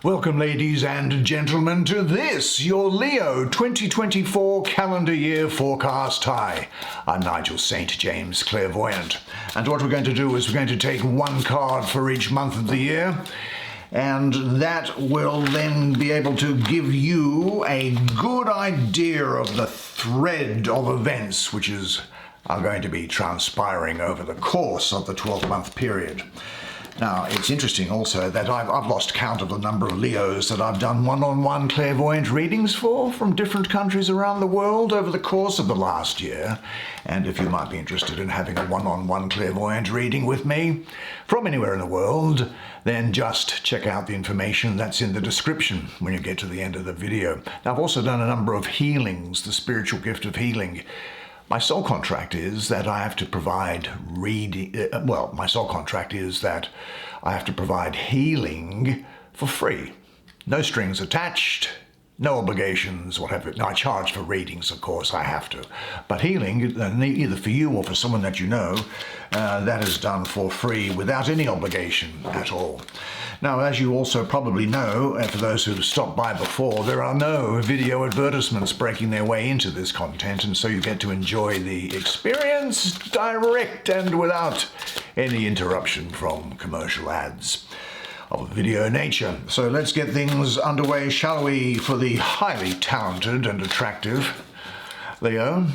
Welcome, ladies and gentlemen, to this, your Leo 2024 calendar year forecast high. I'm Nigel Saint James, clairvoyant. And what we're going to do is we're going to take one card for each month of the year, and that will then be able to give you a good idea of the thread of events which are going to be transpiring over the course of the 12-month period. Now, it's interesting also that I've lost count of the number of Leos that I've done one-on-one clairvoyant readings for from different countries around the world over the course of the last year. And if you might be interested in having a one-on-one clairvoyant reading with me from anywhere in the world, then just check out the information that's in the description when you get to the end of the video. Now, I've also done a number of healings, the spiritual gift of healing. My soul contract is that I have to provide healing for free. No strings attached, no obligations, whatever. Now, I charge for readings, of course, I have to. But healing, either for you or for someone that you know, that is done for free without any obligation at all. Now, as you also probably know, for those who've stopped by before, there are no video advertisements breaking their way into this content, and so you get to enjoy the experience direct and without any interruption from commercial ads of video nature. So let's get things underway, shall we, for the highly talented and attractive Leo.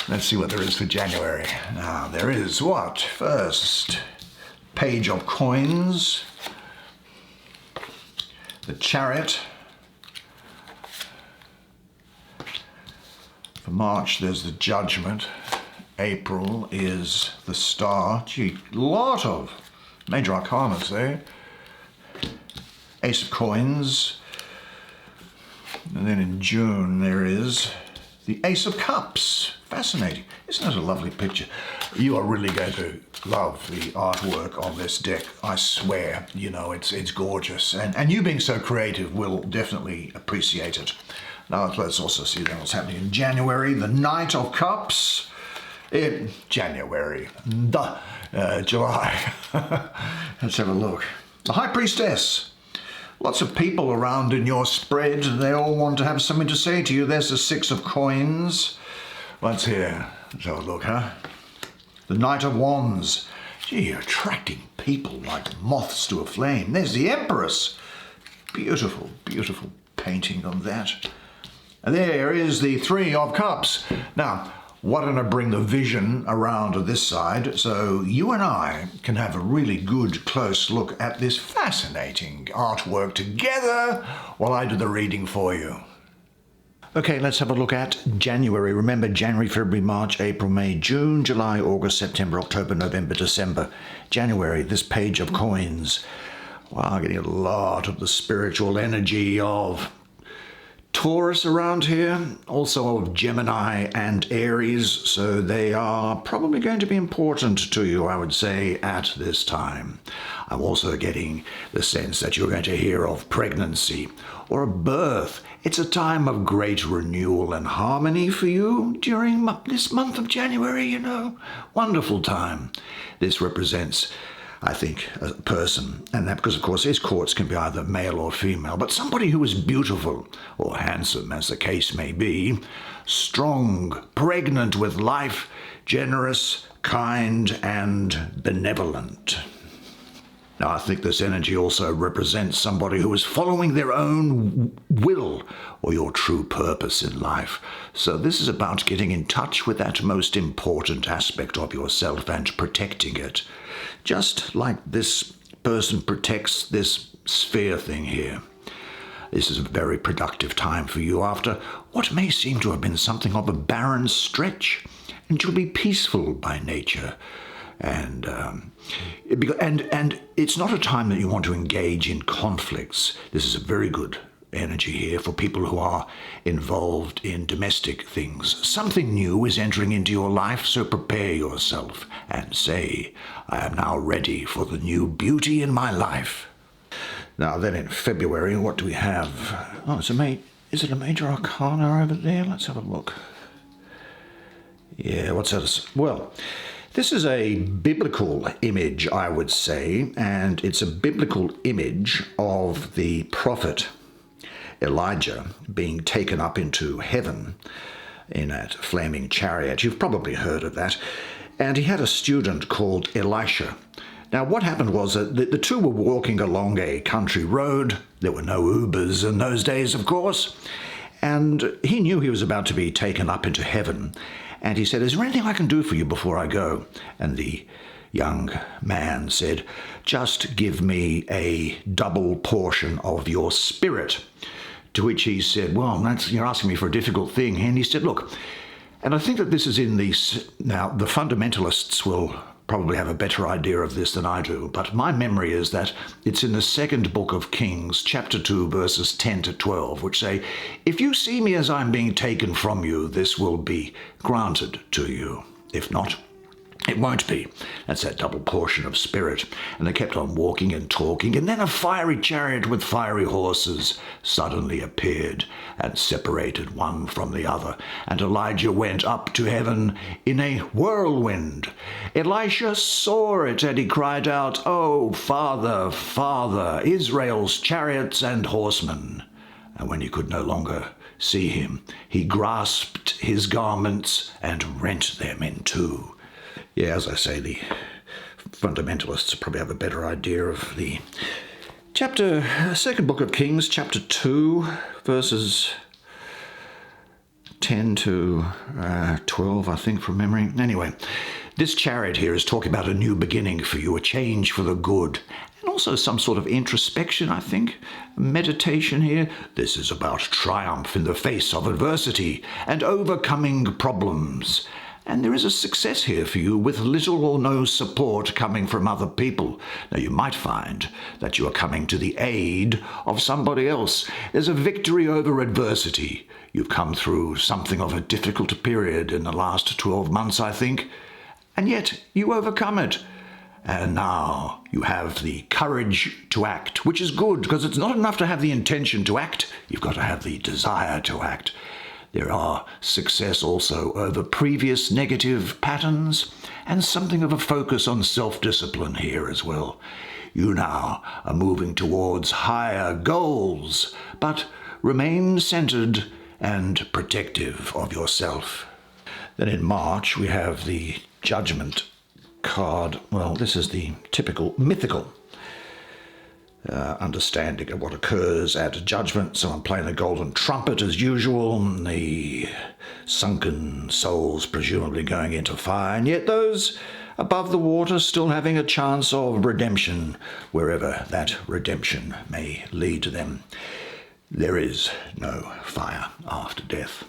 Let's see what there is for January. Now, there is what? First, Page of Coins, the Chariot. For March, there's the Judgment. April is the Star. Gee, lot of major arcanas there. Ace of Coins. And then in June, there is the Ace of Cups. Fascinating. Isn't that a lovely picture? You are really going to love the artwork on this deck. I swear, you know, it's gorgeous. And you being so creative will definitely appreciate it. Now, let's also see what's happening in January. The Knight of Cups. In January. July. Let's have a look. The High Priestess. Lots of people around in your spread. They all want to have something to say to you. There's the Six of Coins. What's here? Let's have a look, huh? The Knight of Wands. Gee, you're attracting people like moths to a flame. There's the Empress. Beautiful, beautiful painting on that. And there is the Three of Cups. Now, why don't I bring the vision around to this side so you and I can have a really good close look at this fascinating artwork together while I do the reading for you. Okay, let's have a look at January. Remember, January, February, March, April, May, June, July, August, September, October, November, December. January, this Page of Coins. Wow, getting a lot of the spiritual energy of Taurus around here, also of Gemini and Aries, so they are probably going to be important to you, I would say, at this time. I'm also getting the sense that you're going to hear of pregnancy or a birth. It's a time of great renewal and harmony for you during this month of January, you know. Wonderful time. This represents, I think, a person, and that because, of course, his courts can be either male or female, but somebody who is beautiful or handsome, as the case may be, strong, pregnant with life, generous, kind, and benevolent. Now, I think this energy also represents somebody who is following their own will or your true purpose in life. So this is about getting in touch with that most important aspect of yourself and protecting it. Just like this person protects this sphere thing here. This is a very productive time for you after what may seem to have been something of a barren stretch, and you'll be peaceful by nature. And it's not a time that you want to engage in conflicts. This is a very good energy here for people who are involved in domestic things. Something new is entering into your life, so prepare yourself and say, I am now ready for the new beauty in my life. Now then in February, what do we have? Oh, is it a major arcana over there? Let's have a look. Yeah, what's that? Well, This is a biblical image, I would say, and it's a biblical image of the prophet Elijah being taken up into heaven in that flaming chariot. You've probably heard of that. And he had a student called Elisha. Now, what happened was that the two were walking along a country road. There were no Ubers in those days, of course. And he knew he was about to be taken up into heaven. And he said, "Is there anything I can do for you before I go?" And the young man said, "Just give me a double portion of your spirit." To which he said, "Well, you're asking me for a difficult thing." And he said, "Look," and I think that this is in now the fundamentalists will probably have a better idea of this than I do, but my memory is that it's in the second book of Kings, chapter 2, verses 10 to 12, which say, "If you see me as I'm being taken from you, this will be granted to you. If not, it won't be." That's that double portion of spirit. And they kept on walking and talking, and then a fiery chariot with fiery horses suddenly appeared and separated one from the other. And Elijah went up to heaven in a whirlwind. Elisha saw it, and he cried out, "Oh, Father, Father, Israel's chariots and horsemen." And when he could no longer see him, he grasped his garments and rent them in two. Yeah, as I say, the fundamentalists probably have a better idea of the second book of Kings, chapter 2, verses 10 to 12, I think, from memory. Anyway, this chariot here is talking about a new beginning for you, a change for the good, and also some sort of introspection, I think, meditation here. This is about triumph in the face of adversity and overcoming problems. And there is a success here for you with little or no support coming from other people. Now, you might find that you are coming to the aid of somebody else. There's a victory over adversity. You've come through something of a difficult period in the last 12 months, I think, and yet you overcome it. And now you have the courage to act, which is good, because it's not enough to have the intention to act. You've got to have the desire to act. There are success also over previous negative patterns and something of a focus on self-discipline here as well. You now are moving towards higher goals, but remain centered and protective of yourself. Then in March we have the Judgment card. Well, this is the typical mythical understanding of what occurs at judgment. So I'm playing a golden trumpet as usual, the sunken souls presumably going into fire, and yet those above the water still having a chance of redemption, wherever that redemption may lead to them. There is no fire after death.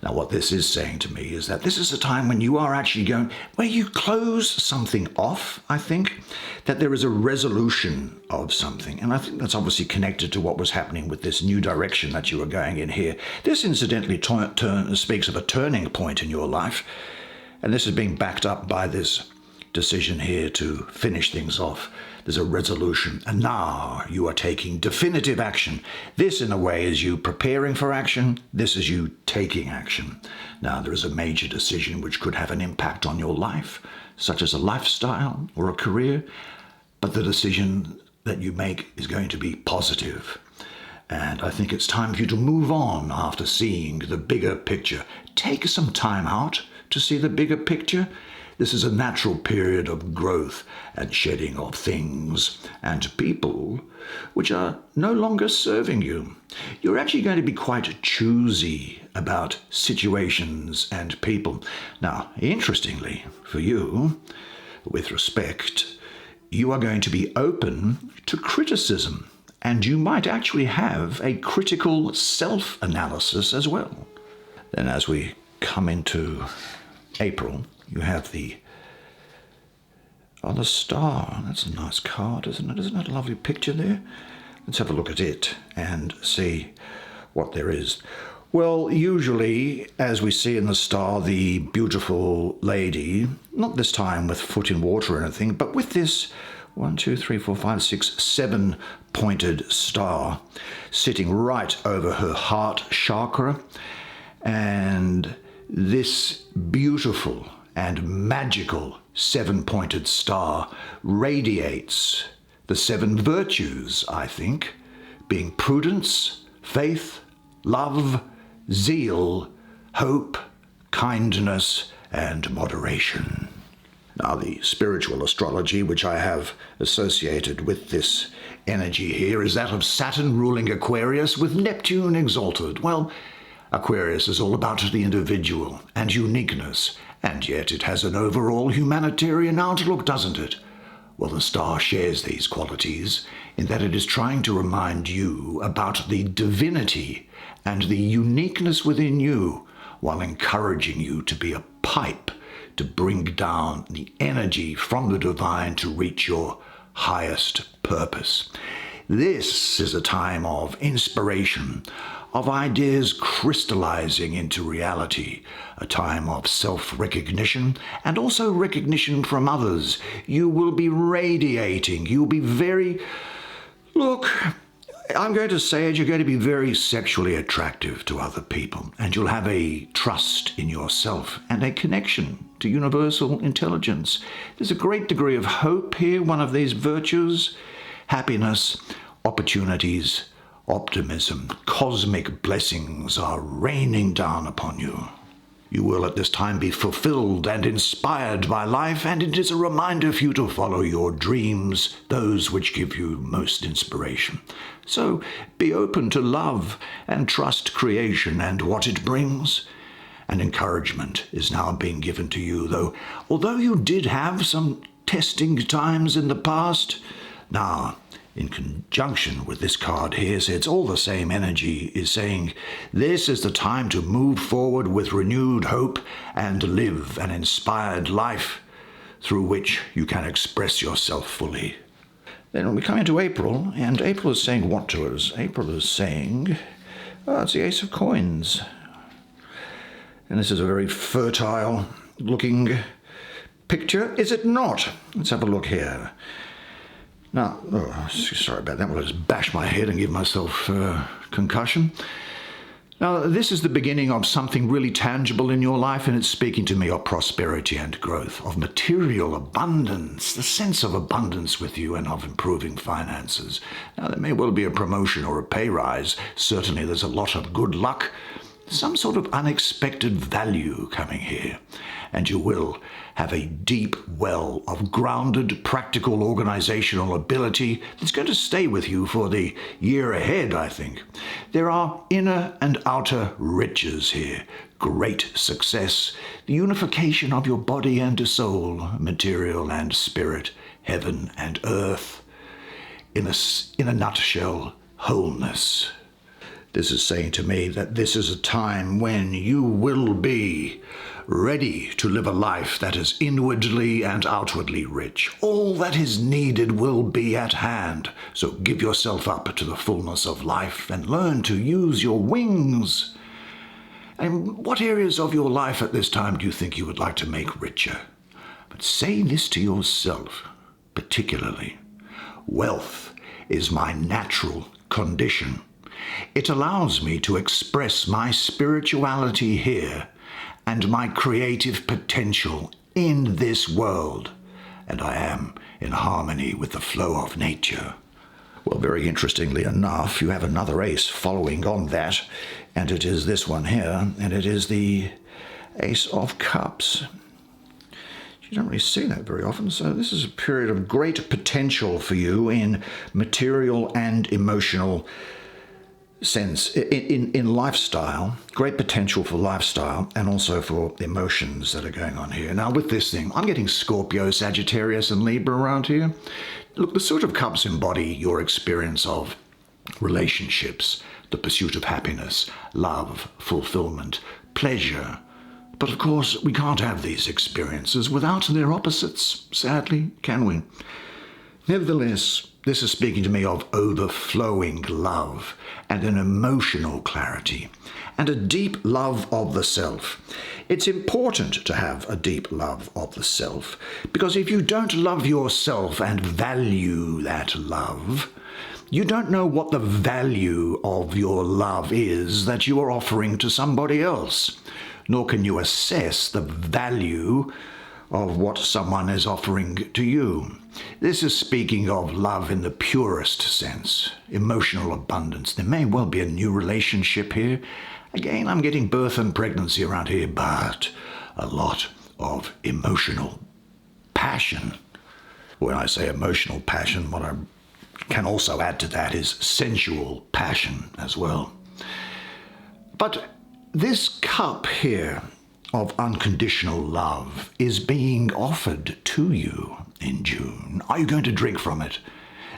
Now, what this is saying to me is that this is a time when you are actually going, where you close something off, I think, that there is a resolution of something. And I think that's obviously connected to what was happening with this new direction that you are going in here. This incidentally speaks of a turning point in your life. And this is being backed up by this decision here to finish things off. There's a resolution, and now you are taking definitive action. This, in a way, is you preparing for action. This is you taking action. Now, there is a major decision which could have an impact on your life, such as a lifestyle or a career, but the decision that you make is going to be positive. And I think it's time for you to move on after seeing the bigger picture. Take some time out to see the bigger picture. This is a natural period of growth and shedding of things and people which are no longer serving you. You're actually going to be quite choosy about situations and people. Now, interestingly for you, with respect, you are going to be open to criticism, and you might actually have a critical self-analysis as well. Then as we come into April, you have the star. That's a nice card, isn't it? Isn't that a lovely picture there? Let's have a look at it and see what there is. Well, usually, as we see in the star, the beautiful lady, not this time with foot in water or anything, but with this 7-pointed star sitting right over her heart chakra, and this beautiful and magical seven-pointed star radiates the seven virtues, I think, being prudence, faith, love, zeal, hope, kindness, and moderation. Now, the spiritual astrology which I have associated with this energy here is that of Saturn ruling Aquarius with Neptune exalted. Well, Aquarius is all about the individual and uniqueness, and yet it has an overall humanitarian outlook, doesn't it? Well, the star shares these qualities in that it is trying to remind you about the divinity and the uniqueness within you, while encouraging you to be a pipe to bring down the energy from the divine to reach your highest purpose. This is a time of inspiration, of ideas crystallizing into reality, a time of self-recognition and also recognition from others. You will be radiating, you'll be very... Look, I'm going to say it, you're going to be very sexually attractive to other people, and you'll have a trust in yourself and a connection to universal intelligence. There's a great degree of hope here, one of these virtues, happiness, opportunities, optimism. Cosmic blessings are raining down upon you. You will at this time be fulfilled and inspired by life, and it is a reminder for you to follow your dreams, those which give you most inspiration. So be open to love and trust creation and what it brings. And encouragement is now being given to you, although you did have some testing times in the past, now, in conjunction with this card here, so it's all the same energy, is saying this is the time to move forward with renewed hope and live an inspired life through which you can express yourself fully. Then we come into April, and April is saying what to us? April is saying, it's the Ace of Coins. And this is a very fertile looking picture, is it not? Let's have a look here. Now, sorry about that. I'll just bash my head and give myself concussion. Now, this is the beginning of something really tangible in your life, and it's speaking to me of prosperity and growth, of material abundance, the sense of abundance with you, and of improving finances. Now, there may well be a promotion or a pay rise. Certainly, there's a lot of good luck, some sort of unexpected value coming here, and you will have a deep well of grounded, practical, organizational ability that's going to stay with you for the year ahead, I think. There are inner and outer riches here, great success, the unification of your body and soul, material and spirit, heaven and earth. In a nutshell, wholeness. This is saying to me that this is a time when you will be ready to live a life that is inwardly and outwardly rich. All that is needed will be at hand. So give yourself up to the fullness of life and learn to use your wings. And what areas of your life at this time do you think you would like to make richer? But say this to yourself, particularly. Wealth is my natural condition. It allows me to express my spirituality here and my creative potential in this world, and I am in harmony with the flow of nature. Well, very interestingly enough, you have another ace following on that, and it is this one here, and it is the Ace of Cups. You don't really see that very often, so this is a period of great potential for you in material and emotional sense, in lifestyle, great potential for lifestyle and also for the emotions that are going on here. Now with this thing, I'm getting Scorpio, Sagittarius and Libra around here. Look, the Suit of Cups embody your experience of relationships, the pursuit of happiness, love, fulfillment, pleasure. But of course, we can't have these experiences without their opposites, sadly, can we? Nevertheless, this is speaking to me of overflowing love and an emotional clarity and a deep love of the self. It's important to have a deep love of the self, because if you don't love yourself and value that love, you don't know what the value of your love is that you are offering to somebody else. nor can you assess the value of what someone is offering to you. This is speaking of love in the purest sense, emotional abundance. There may well be a new relationship here. Again, I'm getting birth and pregnancy around here, but a lot of emotional passion. When I say emotional passion, what I can also add to that is sensual passion as well. But this cup here of unconditional love is being offered to you in June. Are you going to drink from it?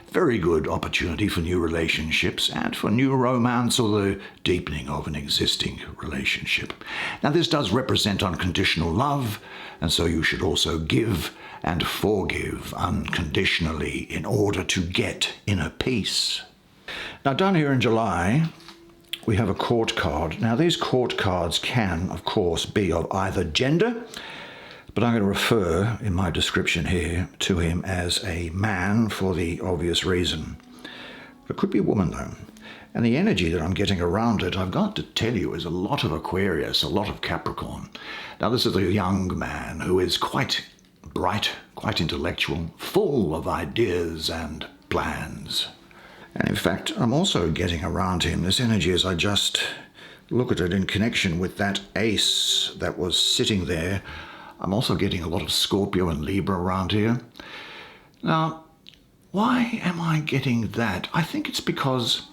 Very good opportunity for new relationships and for new romance or the deepening of an existing relationship. Now, this does represent unconditional love, and so you should also give and forgive unconditionally in order to get inner peace. Now, down here in July, we have a court card. Now, these court cards can, of course, be of either gender, but I'm going to refer in my description here to him as a man for the obvious reason. It could be a woman, though. And the energy that I'm getting around it, I've got to tell you, is a lot of Aquarius, a lot of Capricorn. Now, this is a young man who is quite bright, quite intellectual, full of ideas and plans. And in fact, I'm also getting around him this energy as I just look at it in connection with that ace that was sitting there. I'm also getting a lot of Scorpio and Libra around here. Now, why am I getting that? I think it's because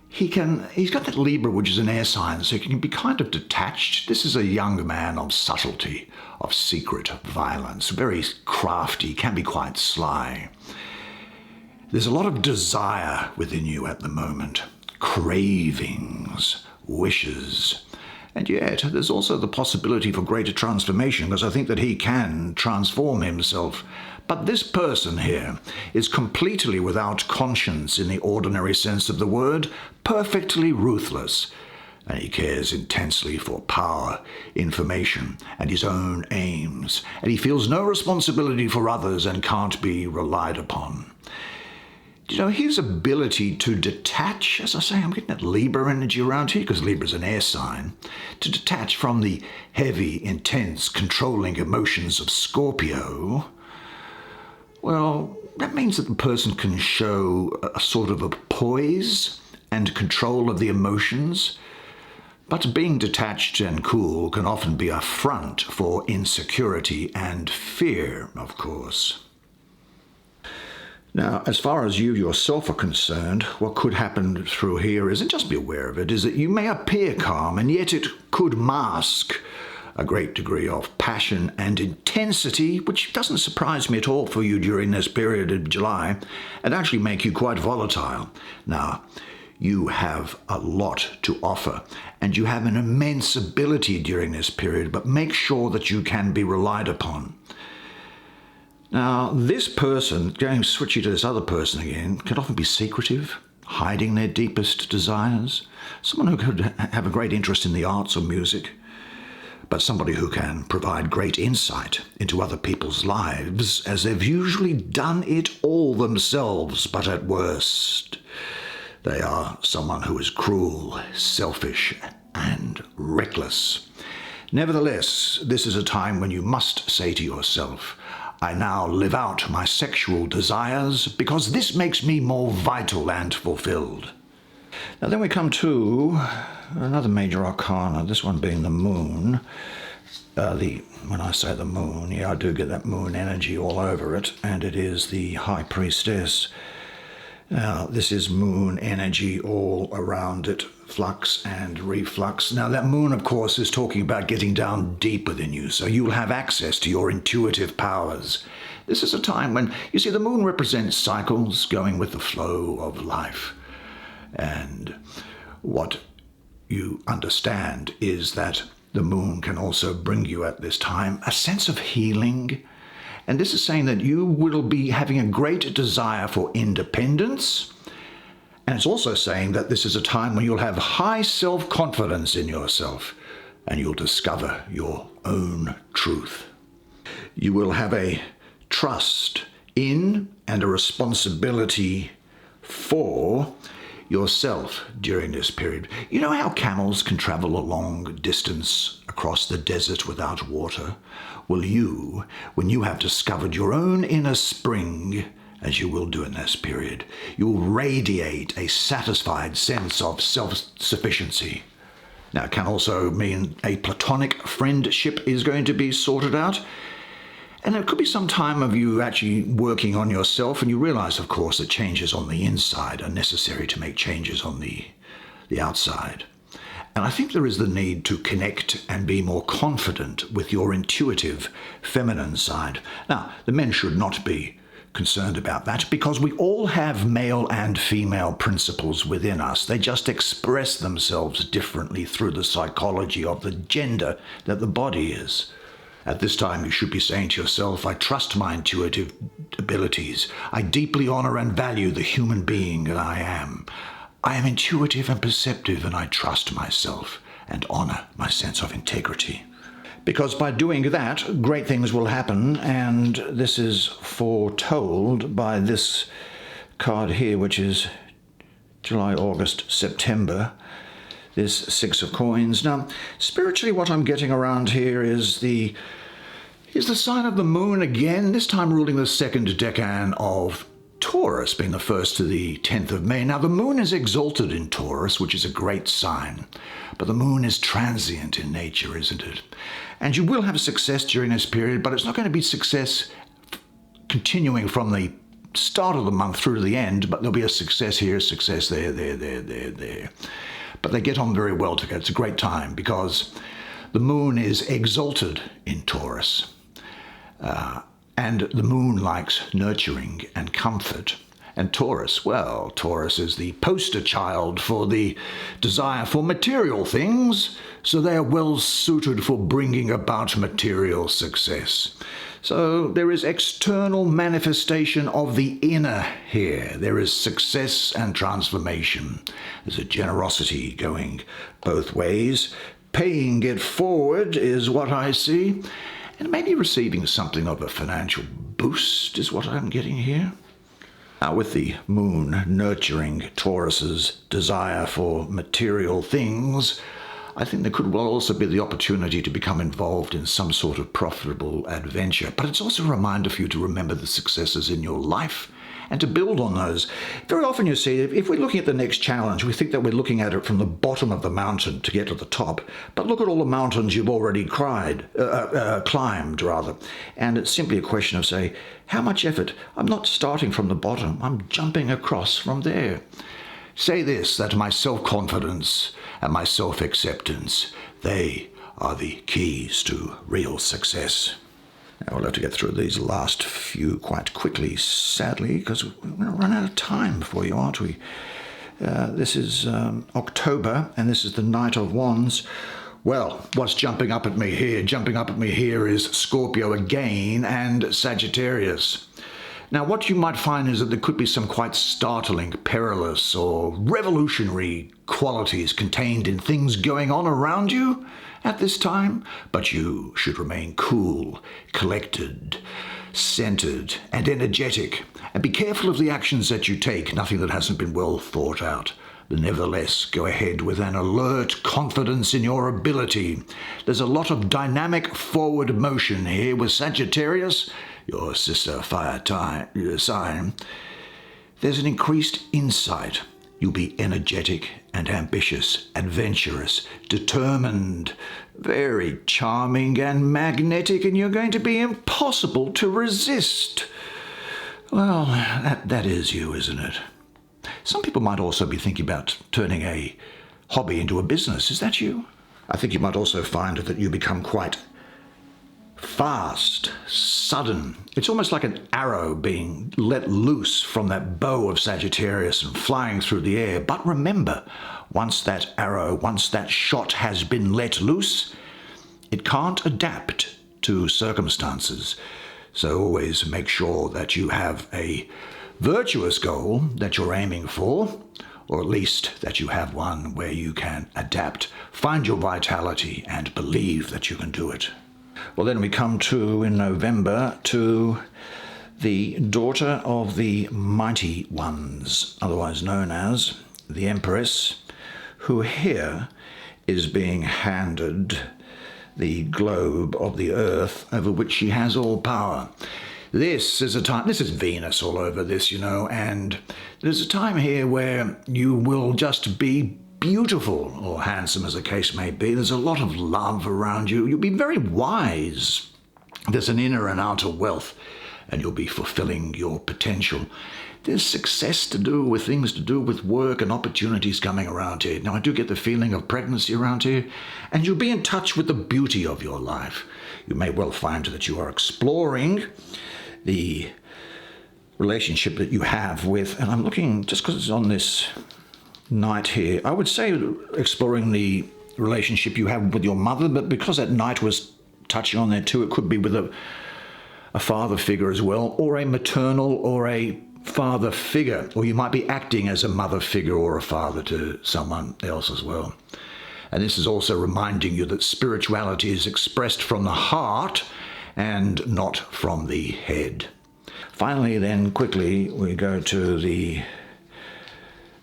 he's got that Libra, which is an air sign, so he can be kind of detached. This is a young man of subtlety, of secret violence, very crafty, can be quite sly. There's a lot of desire within you at the moment, cravings, wishes, and yet there's also the possibility for greater transformation, because I think that he can transform himself. But this person here is completely without conscience in the ordinary sense of the word, perfectly ruthless, and he cares intensely for power, information, and his own aims, and he feels no responsibility for others and can't be relied upon. You know, his ability to detach, as I say, I'm getting that Libra energy around here, because Libra's an air sign, to detach from the heavy, intense, controlling emotions of Scorpio, well, that means that the person can show a sort of a poise and control of the emotions, but being detached and cool can often be a front for insecurity and fear, of course. Now, as far as you yourself are concerned, what could happen through here is, and just be aware of it, is that you may appear calm, and yet it could mask a great degree of passion and intensity, which doesn't surprise me at all for you during this period of July, and actually make you quite volatile. Now, you have a lot to offer, and you have an immense ability during this period, but make sure that you can be relied upon. Now, this person, going switchy to this other person again, can often be secretive, hiding their deepest desires. Someone who could have a great interest in the arts or music, but somebody who can provide great insight into other people's lives, as they've usually done it all themselves, but at worst, they are someone who is cruel, selfish, and reckless. Nevertheless, this is a time when you must say to yourself, I now live out my sexual desires because this makes me more vital and fulfilled. Now then we come to another major arcana, this one being the moon. When I say the moon, yeah, I do get that moon energy all over it, and it is the High Priestess. Now, this is moon energy all around it, flux and reflux. Now, that moon, of course, is talking about getting down deep within you, so you'll have access to your intuitive powers. This is a time when, you see, the moon represents cycles, going with the flow of life. And what you understand is that the moon can also bring you at this time a sense of healing. And this is saying that you will be having a great desire for independence. And it's also saying that this is a time when you'll have high self-confidence in yourself and you'll discover your own truth. You will have a trust in and a responsibility for yourself during this period. You know how camels can travel a long distance across the desert without water, will you, when you have discovered your own inner spring, as you will do in this period, you will radiate a satisfied sense of self-sufficiency. Now, it can also mean a platonic friendship is going to be sorted out. And it could be some time of you actually working on yourself, and you realize, of course, that changes on the inside are necessary to make changes on the outside. And I think there is the need to connect and be more confident with your intuitive feminine side. Now, the men should not be concerned about that because we all have male and female principles within us. They just express themselves differently through the psychology of the gender that the body is. At this time, you should be saying to yourself, I trust my intuitive abilities. I deeply honor and value the human being that I am. I am intuitive and perceptive, and I trust myself and honor my sense of integrity. Because by doing that, great things will happen, and this is foretold by this card here, which is July, August, September. This Six of Coins. Now, spiritually, what I'm getting around here is the sign of the moon again, this time ruling the second decan of Taurus, being the 1st to the 10th of May. Now, the moon is exalted in Taurus, which is a great sign, but the moon is transient in nature, isn't it? And you will have success during this period, but it's not going to be success continuing from the start of the month through to the end, but there'll be a success here, success there. But they get on very well together. It's a great time because the moon is exalted in Taurus. And the moon likes nurturing and comfort. And Taurus, well, Taurus is the poster child for the desire for material things, so they are well suited for bringing about material success. So there is external manifestation of the inner here. There is success and transformation. There's a generosity going both ways. Paying it forward is what I see. And maybe receiving something of a financial boost is what I'm getting here. Now, with the moon nurturing Taurus's desire for material things, I think there could well also be the opportunity to become involved in some sort of profitable adventure. But it's also a reminder for you to remember the successes in your life and to build on those. Very often you see, if we're looking at the next challenge, we think that we're looking at it from the bottom of the mountain to get to the top. But look at all the mountains you've already climbed. And it's simply a question of, say, how much effort? I'm not starting from the bottom. I'm jumping across from there. Say this, that my self-confidence and my self-acceptance, they are the keys to real success. Now we'll have to get through these last few quite quickly, sadly, because we're going to run out of time for you, aren't we? This is October, and this is the Knight of Wands. Well, what's jumping up at me here? Jumping up at me here is Scorpio again and Sagittarius. Now, what you might find is that there could be some quite startling, perilous, or revolutionary qualities contained in things going on around you at this time, but you should remain cool, collected, centered, and energetic, and be careful of the actions that you take, nothing that hasn't been well thought out. But nevertheless, go ahead with an alert confidence in your ability. There's a lot of dynamic forward motion here with Sagittarius, your sister fire sign. There's an increased insight. You'll be energetic and ambitious, adventurous, determined, very charming and magnetic, and you're going to be impossible to resist. Well, that is you, isn't it? Some people might also be thinking about turning a hobby into a business. Is that you? I think you might also find that you become quite fast, sudden. It's almost like an arrow being let loose from that bow of Sagittarius and flying through the air. But remember, once that shot has been let loose, it can't adapt to circumstances. So always make sure that you have a virtuous goal that you're aiming for, or at least that you have one where you can adapt, find your vitality, and believe that you can do it. Well, then we come to, in November, to the daughter of the Mighty Ones, otherwise known as the Empress, who here is being handed the globe of the earth over which she has all power. This is a time, this is Venus all over this, and there's a time here where you will just be beautiful or handsome as the case may be. There's a lot of love around you. You'll be very wise. There's an inner and outer wealth, and you'll be fulfilling your potential. There's success to do with things to do with work and opportunities coming around here. Now, I do get the feeling of pregnancy around here, and you'll be in touch with the beauty of your life. You may well find that you are exploring the relationship that you have with, and I'm looking, just because it's on this night here, I would say exploring the relationship you have with your mother, but because that night was touching on there too, it could be with a father figure as well, or a maternal or a father figure, or you might be acting as a mother figure or a father to someone else as well. And this is also reminding you that spirituality is expressed from the heart and not from the head. Finally, then, quickly, we go to the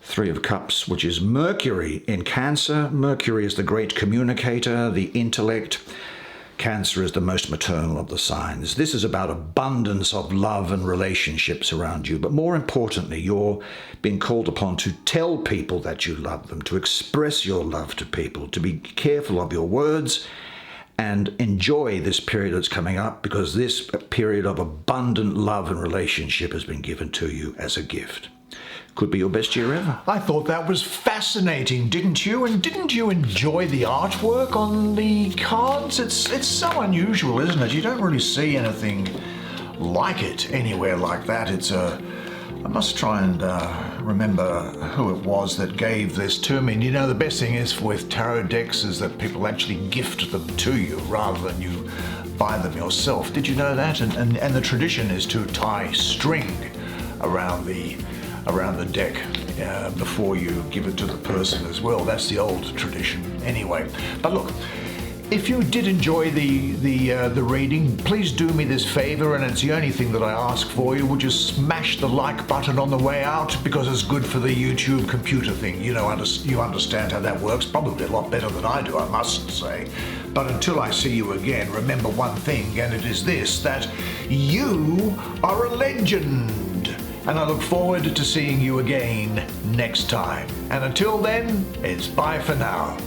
Three of Cups, which is Mercury in Cancer. Mercury is the great communicator, the intellect. Cancer is the most maternal of the signs. This is about abundance of love and relationships around you. But more importantly, you're being called upon to tell people that you love them, to express your love to people, to be careful of your words, and enjoy this period that's coming up, because this period of abundant love and relationship has been given to you as a gift. Could be your best year ever. I thought that was fascinating, didn't you? And didn't you enjoy the artwork on the cards? It's so unusual, isn't it? You don't really see anything like it anywhere like that. I must try and remember who it was that gave this to me. And the best thing is with tarot decks is that people actually gift them to you rather than you buy them yourself. Did you know that? And the tradition is to tie string around the deck before you give it to the person as well. That's the old tradition anyway. But look, if you did enjoy the reading, please do me this favor, and it's the only thing that I ask for you. Would you smash the like button on the way out, because it's good for the YouTube computer thing. You understand how that works, probably a lot better than I do, I must say. But until I see you again, remember one thing, and it is this, that you are a legend. And I look forward to seeing you again next time. And until then, it's bye for now.